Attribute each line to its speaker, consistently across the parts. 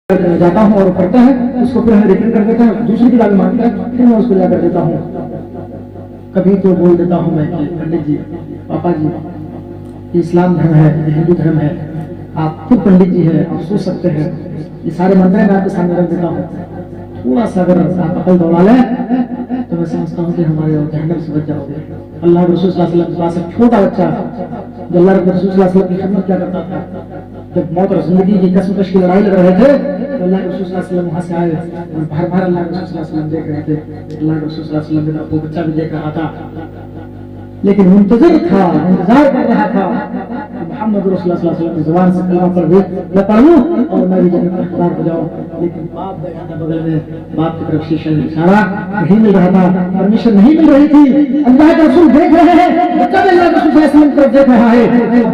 Speaker 1: जाता हूँ और पढ़ता है, उसको फिर हमें रिटर्न कर देता है, दूसरी किताबें मांगता है, फिर मैं उसको ला कर देता हूँ। कभी तो बोल देता हूँ मैं कि पंडित जी, पापा जी, ये इस्लाम धर्म है, ये हिंदू धर्म है, आप खुद पंडित जी है, आप सोच सकते हैं, ये सारे मंत्र मैं आपके सामने रख देता हूँ। थोड़ा सा अगर आप अकल दौड़ा लें तो मैं समझता हूँ कि हमारे जहन्नम से बच जाओगे। अल्लाह के रसूल सल्लल्लाहु अलैहि वसल्लम एक छोटा बच्चा जो अल्लाह के रसूल सल्लल्लाहु अलैहि वसल्लम की खिदमत क्या करता था, जब मौत और जिंदगी की कश्मकश की लड़ाई लड़ रहे थे तो अल्लाह के रसूल सल्लल्लाहु अलैहि वसल्लम वहां से आए और भर भर अल्लाह के रसूल सल्लल्लाहु अलैहि वसल्लम देख रहे थे। अल्लाह के रसूल सल्लल्लाहु अलैहि वसल्लम ने वो बच्चा भी देख रहा था, लेकिन मुंतजिर था, इंतजार कर रहा था मोहम्मद रसूलुल्लाह सल्लल्लाहु अलैहि वसल्लम की जुबान से कलमा पढ़ मैं पढ़ लूं और मैं भी जन्नत का हकदार हो जाऊं। लेकिन बाप बैठा था बगल में, बाप की तरफ शीशा इशारा नहीं मिल रहा था, परमिशन नहीं मिल रही थी। अल्लाह के रसूल देख रहे हैं, बच्चा भी अल्लाह के रसूल सल्लल्लाहु अलैहि वसल्लम की तरफ देख रहा है।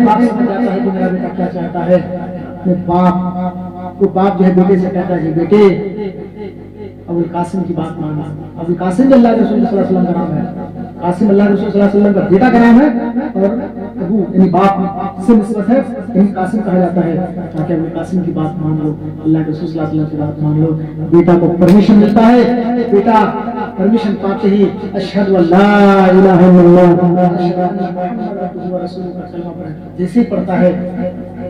Speaker 1: बाप समझ जाता है कि मेरा बेटा क्या चाहता है। अपने बाप को बाप जो है बेटे से कहता है, बेटे अबुल कासिम की बात मानना। अबुल कासिम अल्लाह के रसूल सल्लल्लाहु अलैहि वसल्लम का नाम है, कासिम अल्लाह के रसूल सल्लल्लाहु अलैहि वसल्लम का बेटा का नाम है और अबू यानी बाप से निस्बत है, यानी कासिम कहा जाता है। ताकि अबुल कासिम की बात मान लो, अल्लाह के रसूल सल्लल्लाहु अलैहि वसल्लम की बात मान लो। बेटा को परमिशन मिलता है, बेटा परमिशन पाते ही अशहदु अल्ला इलाहा इल्लल्लाह जैसे पढ़ता है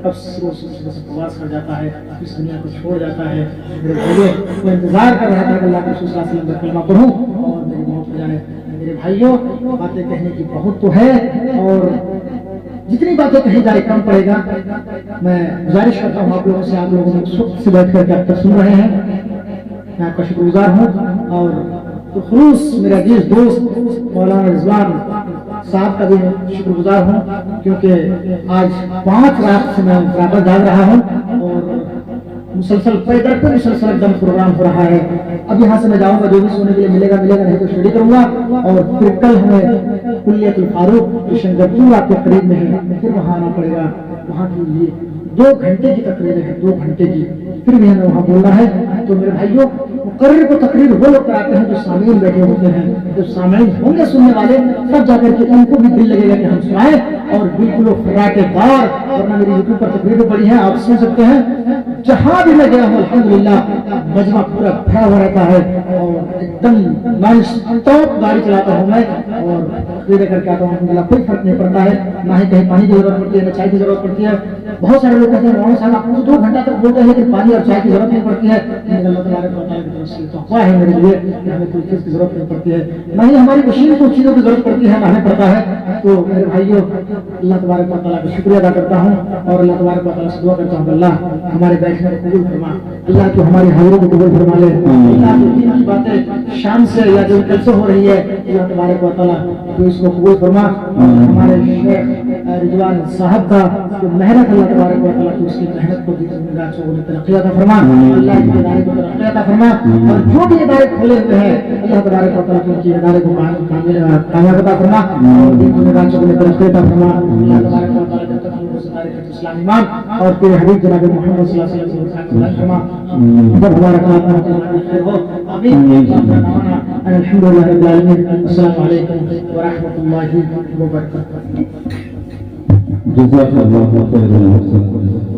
Speaker 1: तब प्रवास कर जाता है, इस दुनिया को छोड़ जाता है। मेरे भाइयों को इंतजार कर रहा था कि अल्लाह के रसूल सल्लल्लाहु अलैहि वसल्लम का कलमा पढ़ूं और मेरी मौत हो जाए। मेरे भाइयों बातें कहने की बहुत तो है और जितनी बातें कही जाए कम पड़ेगा। मैं गुजारिश करता हूँ आप लोगों से, आप लोगों ने सुख से बैठ करके अब तक सुन रहे हैं, मैं आपका शुक्रगुजार हूँ। और तो खुलूस मेरा अजीज दोस्त मौलाना रिजवान साहब का भी शुक्रगुजार हूँ, क्योंकि आज 5 रात से मैं बराबर जाग रहा हूँ और मुसलसल पैदल पे मुसलसल एकदम प्रोग्राम हो रहा है। अब यहाँ से मैं जाऊंगा, जो भी सोने के लिए मिलेगा मिलेगा, नहीं तो स्टडी करूंगा। और फिर कल हमें कुल्लियतुल फारूक जो शंकरपुर आपके करीब में है, फिर वहाँ आना पड़ेगा। वहाँ के लिए 2 घंटे की तकरीर है, 2 घंटे की, फिर भी हमें वहाँ बोलना है। तो मेरे भाइयों, मुकर्रिर को तकरीर वो लोग कराते हैं जो सामीन बैठे होते हैं, जो सामीन होंगे सुनने वाले, तब जाकर के उनको भी दिल लगेगा कि हम सुनाएं और बिल्कुल फराटेदार। वरना मेरी यूट्यूब पर तकरीरें पड़ी हैं, आप सुन सकते हैं। जहां भी मैं गया हूँ अल्हम्दुलिल्लाह मजमा पूरा भरा हुआ रहता है और एकदम नॉन स्टॉप गाड़ी चलाता हूँ मैं और तकरीरें करके आता हूँ। अल्हम्दुलिल्लाह कोई फर्क नहीं पड़ता है, ना ही कहीं पानी की जरूरत पड़ती है, ना चाय की जरूरत पड़ती है। बहुत सारे लोग कहते हैं मौलाना साहब आप 2 घंटा तक बोलते हैं लेकिन पानी और चाय की जरूरत नहीं पड़ती है। अल्लाह तबारक व तआला की तरफ से तोहफा है मेरे लिए कि हमें कोई चीज की जरूरत नहीं पड़ती है, ना ही हमारी मशीन को चीजों की जरूरत पड़ती है, ना हमें पड़ता है। तो मेरे भाइयों, अल्लाह तबारक व तआला का शुक्रिया अदा करता हूँ और अल्लाह तबारक व तआला से दुआ करता हूँ अल्लाह हमारे बैठने को कबूल फरमा, अल्लाह तो हमारी हाजिरी को कबूल फरमा ले। अल्लाह तो दीन की बातें शाम से या जो कल से हो रही है अल्लाह तबारक व तआला तो इसको कबूल फरमा। हमारे शेख रिजवान साहब का जो मेहनत अल्लाह तबारक व तआला की उसकी मेहनत को दी तरक्की अता फरमा, अल्लाह के इदारे को तरक्की अता फरमा। और जो भी इदारे खोले हुए हैं अल्लाह तबारक व तआला उनके इदारे को कामयाब अता फरमा और दीन की राह को तरक्की अता फरमा। अल्लाह तबारक व तआला जब तक हमको सदारे इस्लाम ईमान और तेरे हबीब जनाब मोहम्मद सल्लल्लाहु अलैहि वसल्लम फरमा, जब हमारा काम खैर हो। आमीन। अल्हम्दुलिल्लाह रब्बिल आलमीन। अस्सलामु अलैकुम व रहमतुल्लाहि व बरकातहू।
Speaker 2: जज़ाकल्लाहु खैरन।